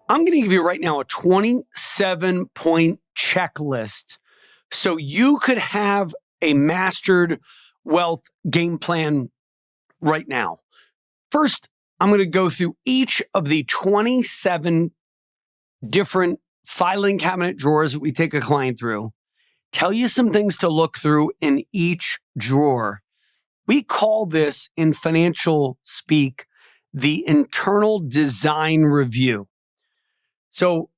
I'm going to give you right now a 27-point checklist so you could have a mastered wealth game plan right now. First, I'm going to go through each of the 27 different filing cabinet drawers that we take a client through, tell you some things to look through in each drawer. We call this in financial speak the internal design review. So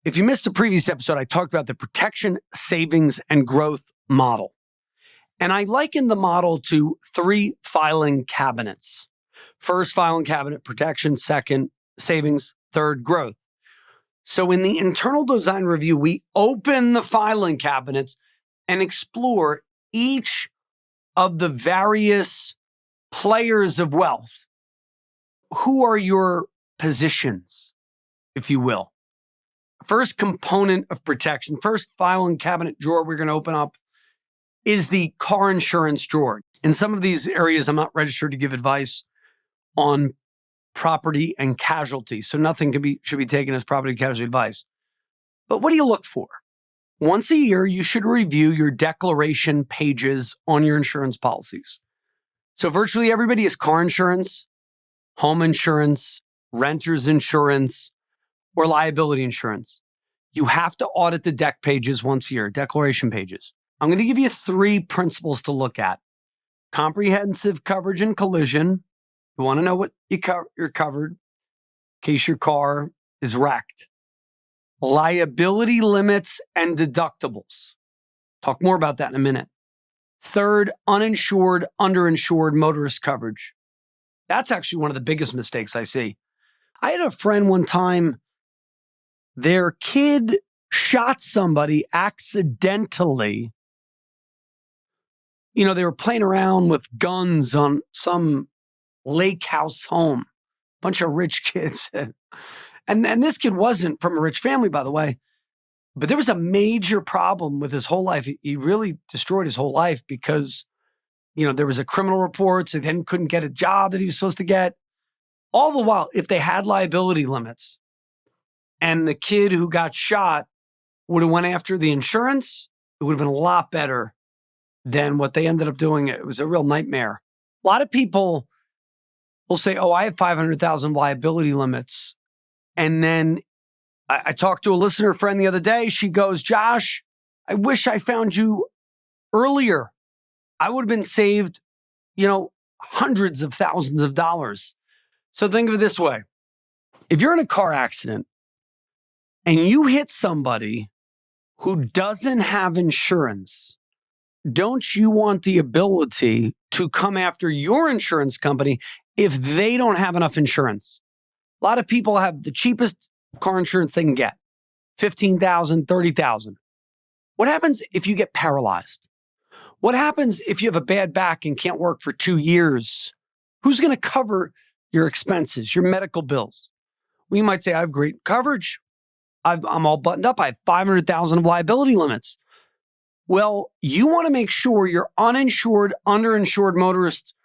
if you missed the previous episode, I talked about the protection, savings, and growth model. And I likened the model to 3 filing cabinets. First filing cabinet, protection. Second, savings. Third, growth. So in the internal design review, we open the filing cabinets and explore each of the various players of wealth. Who are your positions, if you will? First component of protection, first filing cabinet drawer we're going to open up is the car insurance drawer. In some of these areas, I'm not registered to give advice on property and casualty, so nothing should be taken as property and casualty advice. But what do you look for? Once a year, you should review your declaration pages on your insurance policies. So virtually everybody has car insurance, home insurance, renter's insurance, or liability insurance. You have to audit the deck pages once a year, declaration pages. I'm going to give you 3 principles to look at. Comprehensive coverage and collision. You want to know what you're covered in case your car is wrecked. Liability limits and deductibles. Talk more about that in a minute. Third, uninsured, underinsured motorist coverage. That's actually one of the biggest mistakes I see. I had a friend one time, their kid shot somebody accidentally. You know, they were playing around with guns on some lake house home, bunch of rich kids. And this kid wasn't from a rich family, by the way, but there was a major problem with his whole life. He really destroyed his whole life because, you know, there was a criminal reports and then couldn't get a job that he was supposed to get. All the while, if they had liability limits and the kid who got shot would have went after the insurance, it would have been a lot better than what they ended up doing. It was a real nightmare. A lot of people will say, oh, I have 500,000 liability limits. And then I talked to a listener friend the other day. She goes, Josh, I wish I found you earlier. I would have been saved, hundreds of thousands of dollars. So think of it this way. If you're in a car accident and you hit somebody who doesn't have insurance, don't you want the ability to come after your insurance company if they don't have enough insurance? A lot of people have the cheapest car insurance they can get, $15,000, $30,000. What happens if you get paralyzed? What happens if you have a bad back and can't work for 2 years? Who's going to cover your expenses, your medical bills? Well, you might say, I have great coverage. I'm all buttoned up. I have 500,000 of liability limits. Well, you want to make sure your uninsured, underinsured motorist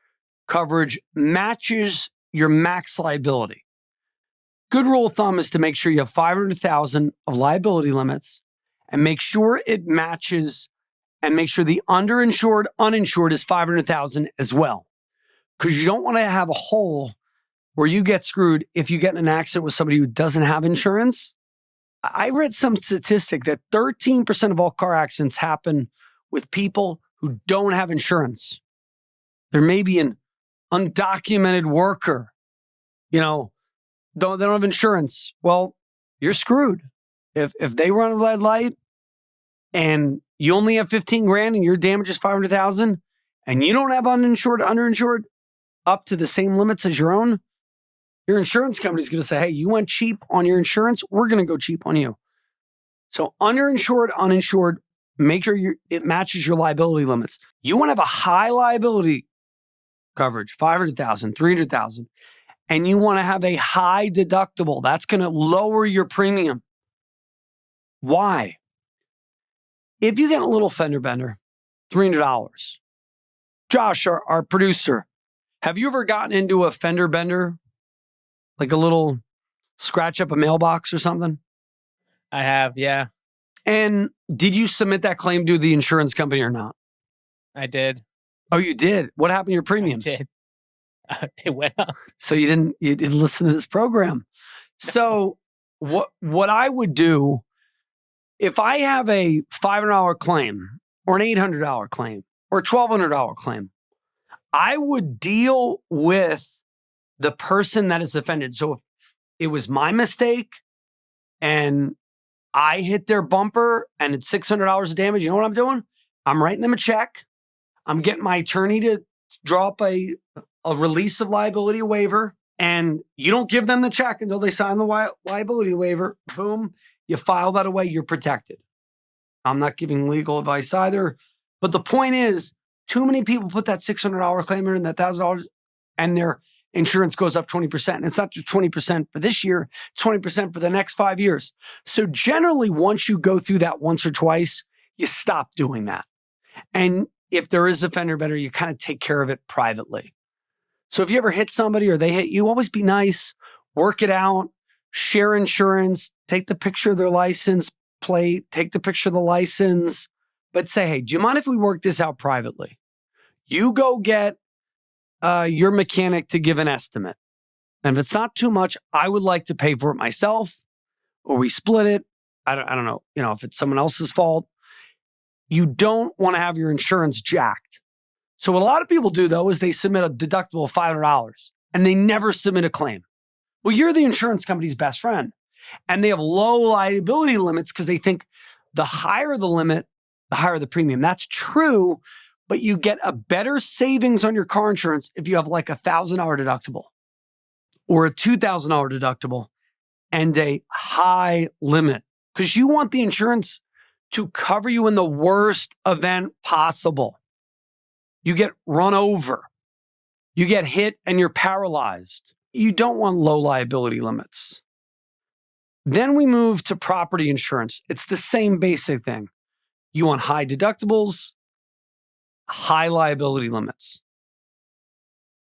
coverage matches your max liability. Good rule of thumb is to make sure you have 500,000 of liability limits and make sure it matches and make sure the underinsured, uninsured is 500,000 as well. Because you don't want to have a hole where you get screwed if you get in an accident with somebody who doesn't have insurance. I read some statistic that 13% of all car accidents happen with people who don't have insurance. There may be an undocumented worker, they don't have insurance. Well, you're screwed. If they run a red light and you only have 15 grand and your damage is 500,000 and you don't have uninsured, underinsured up to the same limits as your own, your insurance company is going to say, hey, you went cheap on your insurance. We're going to go cheap on you. So underinsured, uninsured, make sure it matches your liability limits. You want to have a high liability coverage, 500,000, 300,000. And you want to have a high deductible. That's going to lower your premium. Why? If you get a little Fender Bender, $300. Josh, our producer, have you ever gotten into a Fender Bender? Like a little scratch up a mailbox or something? I have, yeah. And did you submit that claim to the insurance company or not? I did. Oh, you did? What happened to your premiums? I did. It went up. So you didn't listen to this program. So what I would do if I have a $500 claim or an $800 claim or a $1,200 claim, I would deal with the person that is offended. So if it was my mistake and I hit their bumper and it's $600 of damage, you know what I'm doing? I'm writing them a check. I'm getting my attorney to draw up a release of liability waiver, and you don't give them the check until they sign the liability waiver. Boom, you file that away, you're protected. I'm not giving legal advice either. But the point is, too many people put that $600 claim in, that $1,000, and their insurance goes up 20%. And it's not just 20% for this year, it's 20% for the next 5 years. So generally, once you go through that once or twice, you stop doing that. And if there is a Fender Bender, you kind of take care of it privately. So if you ever hit somebody or they hit you, always be nice, work it out, share insurance, take the picture of their license plate, take the picture of the license, but say, hey, do you mind if we work this out privately? You go get your mechanic to give an estimate. And if it's not too much, I would like to pay for it myself, or we split it. I don't know, if it's someone else's fault. You don't want to have your insurance jacked. So what a lot of people do, though, is they submit a deductible of $500 and they never submit a claim. Well, you're the insurance company's best friend. And they have low liability limits because they think the higher the limit, the higher the premium. That's true, but you get a better savings on your car insurance if you have like a $1,000 deductible or a $2,000 deductible and a high limit, because you want the insurance to cover you in the worst event possible. You get run over, you get hit and you're paralyzed. You don't want low liability limits. Then we move to property insurance. It's the same basic thing. You want high deductibles, high liability limits.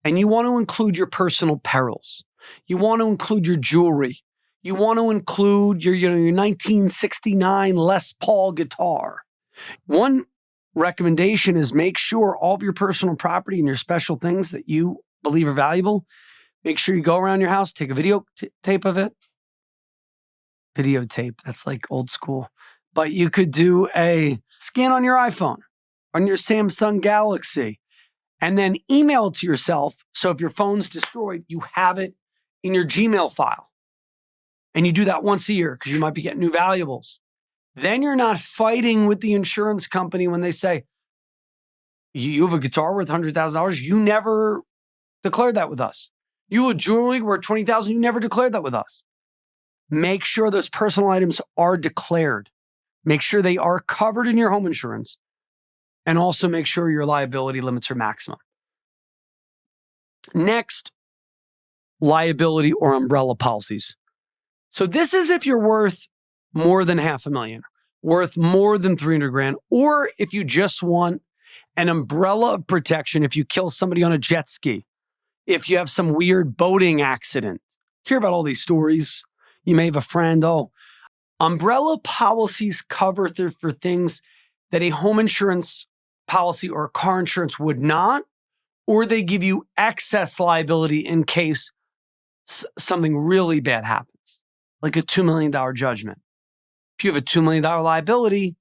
And you want to include your personal perils. You want to include your jewelry. You want to include your 1969 Les Paul guitar. One recommendation is make sure all of your personal property and your special things that you believe are valuable, make sure you go around your house, take a tape of it. Videotape, that's like old school. But you could do a scan on your iPhone, on your Samsung Galaxy, and then email it to yourself. So if your phone's destroyed, you have it in your Gmail file. And you do that once a year because you might be getting new valuables. Then you're not fighting with the insurance company when they say, you have a guitar worth $100,000. You never declared that with us. You have jewelry worth $20,000. You never declared that with us. Make sure those personal items are declared. Make sure they are covered in your home insurance. And also make sure your liability limits are maximum. Next, liability or umbrella policies. So this is if you're worth more than $500,000, worth more than 300 grand, or if you just want an umbrella of protection if you kill somebody on a jet ski, if you have some weird boating accident. Hear about all these stories. You may have a friend, umbrella policies cover for things that a home insurance policy or a car insurance would not, or they give you excess liability in case something really bad happens, like a $2 million judgment. If you have a $2 million liability,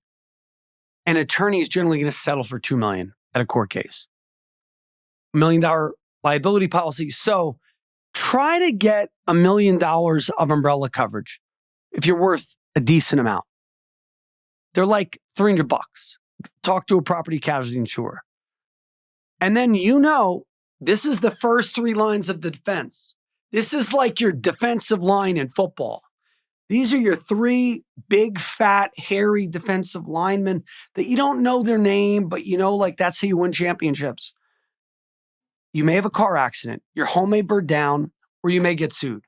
an attorney is generally going to settle for $2 million at a court case. $1 million liability policy. So try to get $1 million of umbrella coverage if you're worth a decent amount. They're like $300. Talk to a property casualty insurer. And then this is the first 3 lines of the defense. This is like your defensive line in football. These are your 3 big, fat, hairy defensive linemen that you don't know their name, but that's how you win championships. You may have a car accident, your home may burn down, or you may get sued.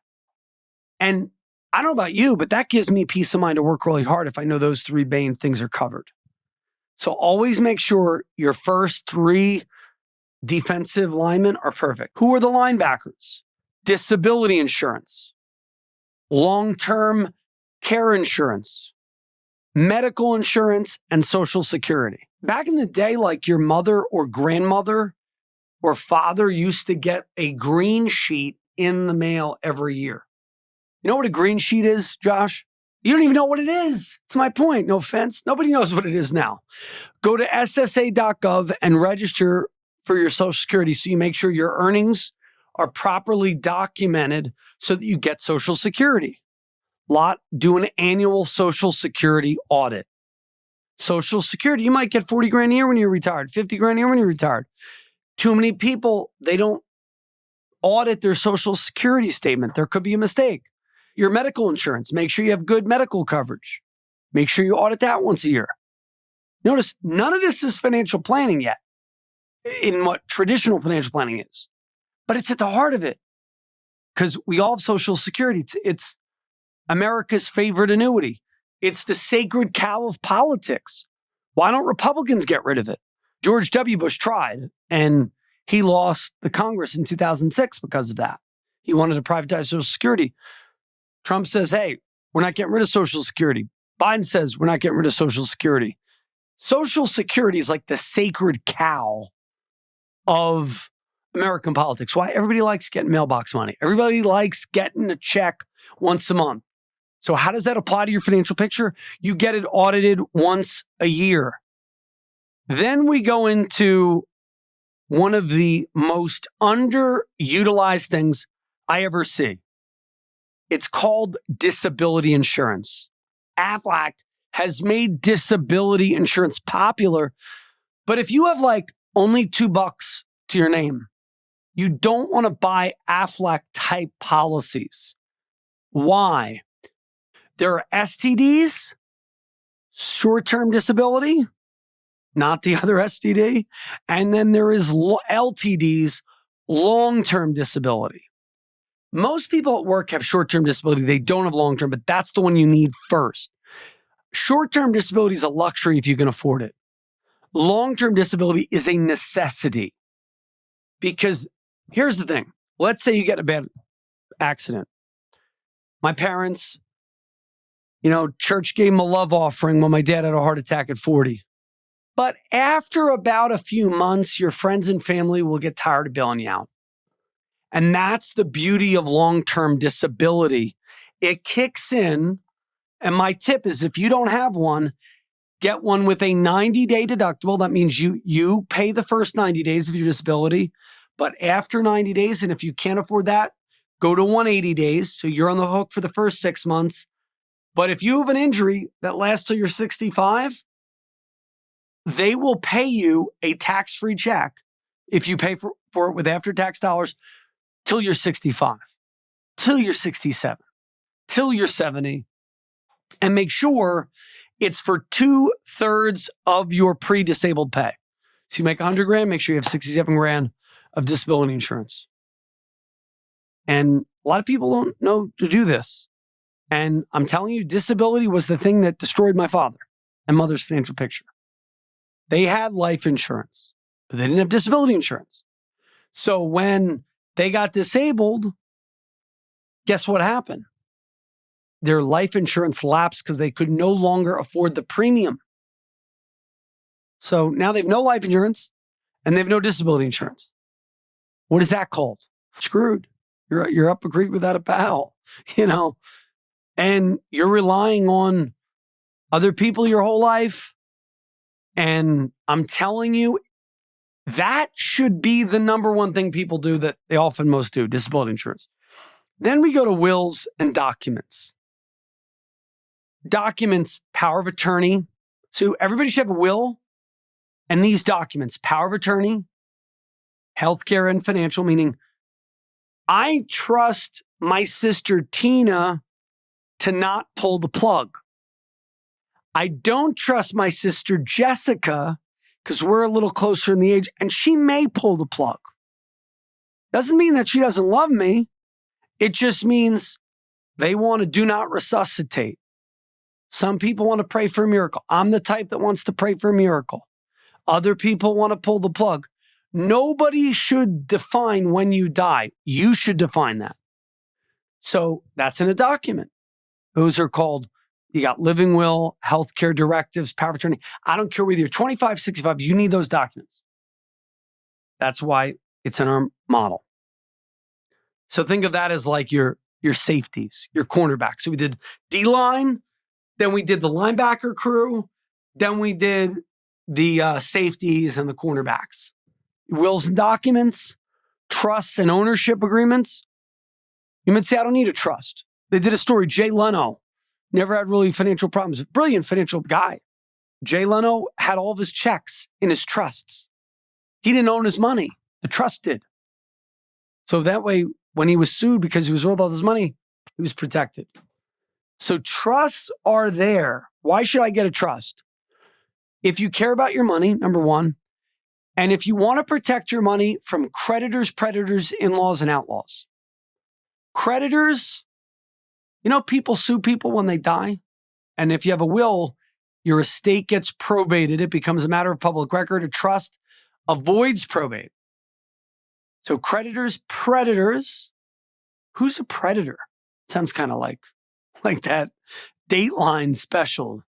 And I don't know about you, but that gives me peace of mind to work really hard if I know those 3 main things are covered. So always make sure your first 3 defensive linemen are perfect. Who are the linebackers? Disability insurance. long-term care insurance, medical insurance, and Social Security. Back in the day, like your mother or grandmother or father used to get a green sheet in the mail every year. You know what a green sheet is, Josh? You don't even know what it is. It's my point. No offense. Nobody knows what it is now. Go to ssa.gov and register for your Social Security so you make sure your earnings are properly documented so that you get Social Security. Do an annual Social Security audit. Social Security, you might get 40 grand a year when you're retired, 50 grand a year when you're retired. Too many people, they don't audit their Social Security statement. There could be a mistake. Your medical insurance, make sure you have good medical coverage. Make sure you audit that once a year. Notice, none of this is financial planning yet, in what traditional financial planning is. But it's at the heart of it, because we all have Social Security. It's America's favorite annuity. It's the sacred cow of politics. Why don't Republicans get rid of it? George W. Bush tried, and he lost the Congress in 2006 because of that. He wanted to privatize Social Security. Trump says, hey, we're not getting rid of Social Security. Biden says, we're not getting rid of Social Security. Social Security is like the sacred cow of American politics. Why? Everybody likes getting mailbox money. Everybody likes getting a check once a month. So how does that apply to your financial picture? You get it audited once a year. Then we go into one of the most underutilized things I ever see. It's called disability insurance. Aflac has made disability insurance popular, but if you have like only $2 to your name, you don't want to buy Aflac type policies. Why? There are STDs, short-term disability, not the other STD, and then there is LTDs, long-term disability. Most people at work have short-term disability. They don't have long-term, but that's the one you need first. Short-term disability is a luxury if you can afford it. Long-term disability is a necessity. Because here's the thing. Let's say you get in a bad accident. My parents, church gave them a love offering when my dad had a heart attack at 40. But after about a few months, your friends and family will get tired of bailing you out. And that's the beauty of long-term disability. It kicks in, and my tip is if you don't have one, get one with a 90-day deductible. That means you pay the first 90 days of your disability, but after 90 days, and if you can't afford that, go to 180 days. So you're on the hook for the first 6 months. But if you have an injury that lasts till you're 65, they will pay you a tax-free check if you pay for it with after-tax dollars till you're 65, till you're 67, till you're 70, and make sure it's for 2/3 of your pre-disabled pay. So you make 100 grand, make sure you have 67 grand of disability insurance. And a lot of people don't know to do this. And I'm telling you, disability was the thing that destroyed my father and mother's financial picture. They had life insurance, but they didn't have disability insurance. So when they got disabled, guess what happened? Their life insurance lapsed because they could no longer afford the premium. So now they have no life insurance and they have no disability insurance. What is that called? Screwed. You're up a creek without a paddle, and you're relying on other people your whole life. And I'm telling you, that should be the number one thing people do that they often most do, disability insurance. Then we go to wills and documents. Documents, power of attorney. So everybody should have a will and these documents, power of attorney, healthcare and financial, meaning I trust my sister Tina to not pull the plug. I don't trust my sister Jessica because we're a little closer in the age and she may pull the plug. Doesn't mean that she doesn't love me. It just means they want to do not resuscitate. Some people want to pray for a miracle. I'm the type that wants to pray for a miracle. Other people want to pull the plug. Nobody should define when you die. You should define that. So that's in a document. Those are called, you got living will, healthcare directives, power of attorney. I don't care whether you're 25, 65, you need those documents. That's why it's in our model. So think of that as like your safeties, your cornerbacks. So we did D-line, then we did the linebacker crew, then we did the safeties and the cornerbacks. Wills and documents, trusts and ownership agreements. You might say, I don't need a trust. They did a story, Jay Leno, never had really financial problems. Brilliant financial guy. Jay Leno had all of his checks in his trusts. He didn't own his money. The trust did. So that way, when he was sued because he was worth all this money, he was protected. So trusts are there. Why should I get a trust? If you care about your money, number one, and if you want to protect your money from creditors, predators, in-laws, and outlaws. Creditors, people sue people when they die. And if you have a will, your estate gets probated. It becomes a matter of public record. A trust avoids probate. So creditors, predators. Who's a predator? Sounds kind of like that Dateline special.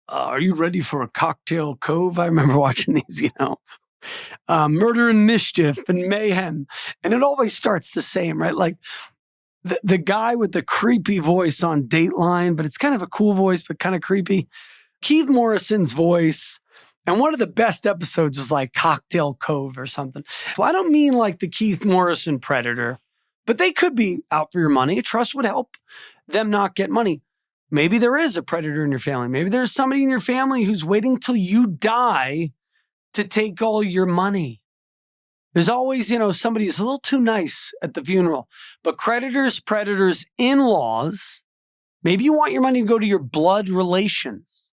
Are you ready for a cocktail cove? I remember watching these, murder and mischief and mayhem. And it always starts the same, right? Like the guy with the creepy voice on Dateline, but it's kind of a cool voice, but kind of creepy. Keith Morrison's voice. And one of the best episodes was like Cocktail Cove or something. So I don't mean like the Keith Morrison predator, but they could be out for your money. A trust would help them not get money. Maybe there is a predator in your family. Maybe there's somebody in your family who's waiting till you die to take all your money. There's always, somebody who's a little too nice at the funeral. But creditors, predators, in-laws, maybe you want your money to go to your blood relations,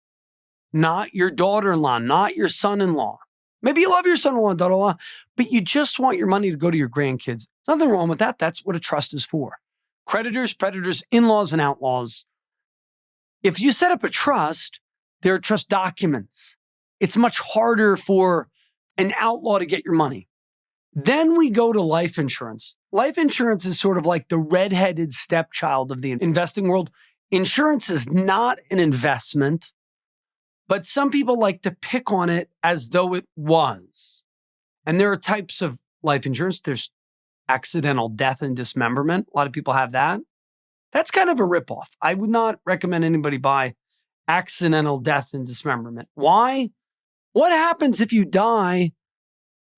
not your daughter-in-law, not your son-in-law. Maybe you love your son-in-law and daughter-in-law, but you just want your money to go to your grandkids. There's nothing wrong with that. That's what a trust is for. Creditors, predators, in-laws, and outlaws. If you set up a trust, there are trust documents. It's much harder for an outlaw to get your money. Then we go to life insurance. Life insurance is sort of like the redheaded stepchild of the investing world. Insurance is not an investment, but some people like to pick on it as though it was. And there are types of life insurance. There's accidental death and dismemberment. A lot of people have that. That's kind of a ripoff. I would not recommend anybody buy accidental death and dismemberment. Why? What happens if you die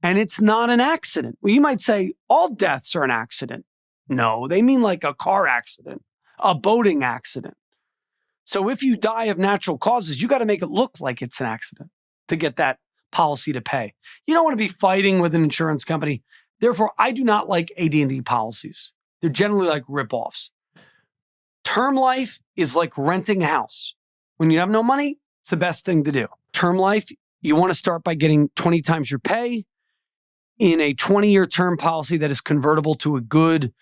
and it's not an accident? Well, you might say all deaths are an accident. No, they mean like a car accident, a boating accident. So if you die of natural causes, you got to make it look like it's an accident to get that policy to pay. You don't want to be fighting with an insurance company. Therefore, I do not like AD&D policies. They're generally like ripoffs. Term life is like renting a house. When you have no money, it's the best thing to do. Term life, you want to start by getting 20 times your pay in a 20-year term policy that is convertible to a good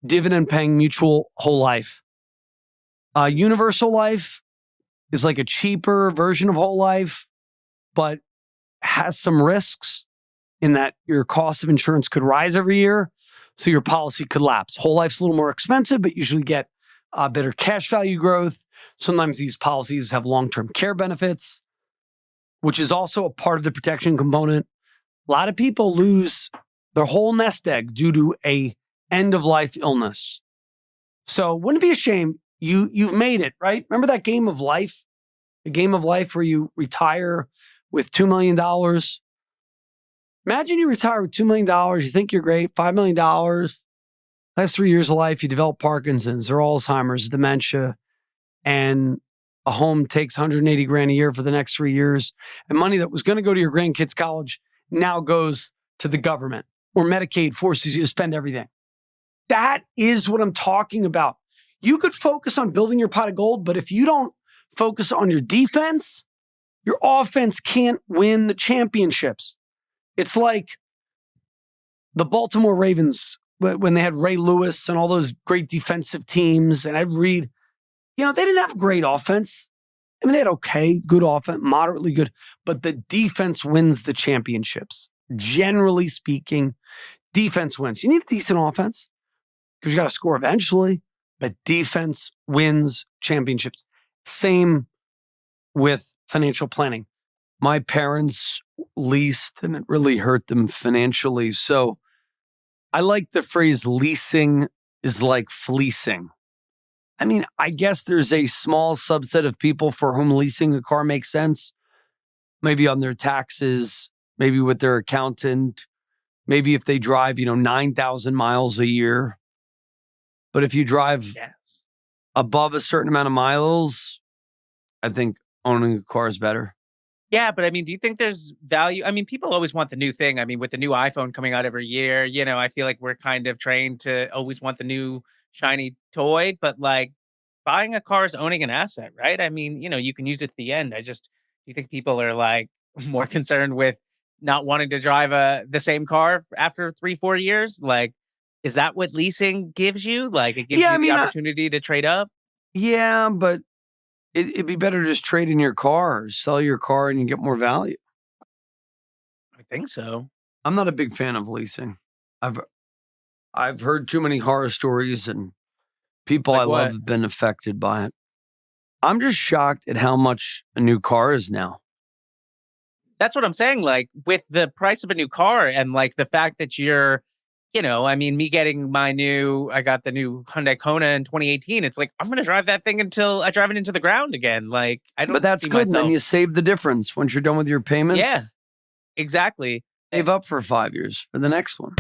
dividend-paying mutual whole life. Universal life is like a cheaper version of whole life, but has some risks in that your cost of insurance could rise every year, so your policy could lapse. Whole life's a little more expensive, but usually get better cash value growth. Sometimes these policies have long-term care benefits, which is also a part of the protection component. A lot of people lose their whole nest egg due to a end-of-life illness. So wouldn't it be a shame? You've made it, right? Remember that game of life? The game of life where you retire with $2 million? Imagine you retire with $2 million. You think you're great, $5 million. Last 3 years of life, you develop Parkinson's or Alzheimer's, dementia, and a home takes 180 grand a year for the next 3 years. And money that was going to go to your grandkids' college now goes to the government, or Medicaid forces you to spend everything. That is what I'm talking about. You could focus on building your pot of gold, but if you don't focus on your defense, your offense can't win the championships. It's like the Baltimore Ravens when they had Ray Lewis and all those great defensive teams. And I'd read, they didn't have great offense. I mean, they had okay, good offense, moderately good, but the defense wins the championships. Generally speaking, defense wins. You need a decent offense because you got to score eventually. but defense wins championships. Same with financial planning. My parents leased and it really hurt them financially. So I like the phrase leasing is like fleecing. I mean, I guess there's a small subset of people for whom leasing a car makes sense. Maybe on their taxes, maybe with their accountant, maybe if they drive, 9,000 miles a year. But if you drive above a certain amount of miles, I think owning a car is better. Yeah, but I mean, do you think there's value? I mean, people always want the new thing. I mean, with the new iPhone coming out every year, I feel like we're kind of trained to always want the new shiny toy, but like buying a car is owning an asset, right? I mean, you can use it at the end. Do you think people are like more concerned with not wanting to drive the same car after 3-4 years? Like, is that what leasing gives you? Like, it gives you the opportunity to trade up? Yeah, but it'd be better to just trade in your car or sell your car and you get more value. I think so. I'm not a big fan of leasing. I've heard too many horror stories and people Like I love have been affected by it. I'm just shocked at how much a new car is now. That's what I'm saying. Like with the price of a new car and like the fact that you're, I mean, me getting I got the new Hyundai Kona in 2018. It's like, I'm going to drive that thing until I drive it into the ground again. Like, I don't But that's see good. And then myself- you save the difference once you're done with your payments. Yeah, exactly. Save up for 5 years for the next one.